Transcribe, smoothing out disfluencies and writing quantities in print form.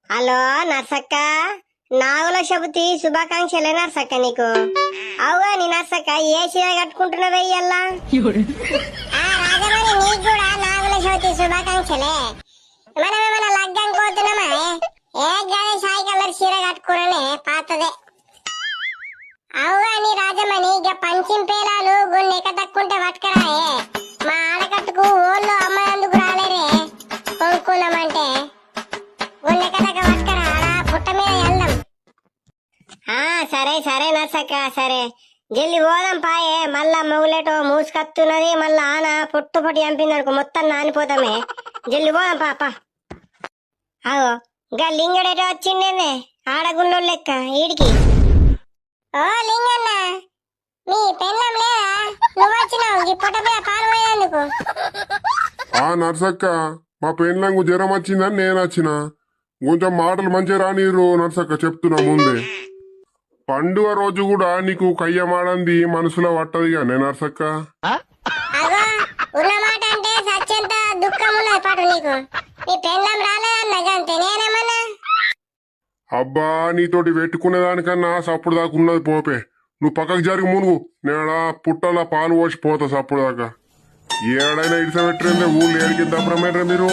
Hello నర్సక్క, నాగుల చెబుతి శుభాకాంక్షలే నర్సక్క నీకు. అవుగా నీ నర్సక్క ఏ చీర కట్టుకుంటున్నావే ఇయ్యల్లా? రాజమణి నీకు కూడా నాగుల చవితి శుభాకాంక్షలే. మనమేమన్నా లగ్గం పోతున్నామా? ఏ గాయ సాయి కలర్ చీర కట్టుకునే పాతదే. అవుగా నీ రాజమణి ఇక పంచిం పేలాలు గున్నెక తక్కుంటే పట్టుకరాయే. మా ఆడకట్టుకు ఓళ్ళు అమ్మాయందుకు రాలేరే కొనుక్కున్నామంటే గున్నెక తగ్గ పట్టుకరా, పుట్ట మీద వెళ్దాం. సరే సరే నర్సక్క, సరే జల్లి పోదాం పాయే. మళ్ళా మొగులేటో మూసుకత్తున్నది, మళ్ళా ఆన పొట్టు పొట్టి చంపింది అనుకో మొత్తం నానిపోతామే. జల్లి పోదాం పాప. అగో ఇంకా లింగడేటో వచ్చిండే ఆడగుండో లెక్క ఈడికి. ఓ లింగన్న, మీ పెళ్ళం లేదా? నువ్వు వచ్చినావు ఈ పొట్ట మీద పాలు పోయేందుకు. నర్సక్క, మా పెళ్ళంకు జ్వరం వచ్చిందని నేను వచ్చిన. కొంచెం మాటలు మంచిగా రానిరు నర్సక్క, చెప్తున్నా ముందే. పండుగ రోజు కూడా నీకు కయ్యమాడంది మనసులో పట్టది కానీ నర్సక్క. అగో ఉన్న మాట అంటే సత్యంత దుఃఖం ఉన్నది పాటు నీకు. నీ పెళ్ళం రాలేదన్నది అంతే, నేనేమన్నా? అబ్బా నీతోటి పెట్టుకునేదానికన్నా సప్పుడు దాకా ఉన్నది పోపే. నువ్వు పక్కకు జరిగి మునుగు, నేడా పుట్టలా పాలు పోసి పోతా సప్పుడు దాకా. ఏడైనా ఇడిస పెట్టిందే ఊళ్ళు ఏడికి దప్పరమేరా మీరు.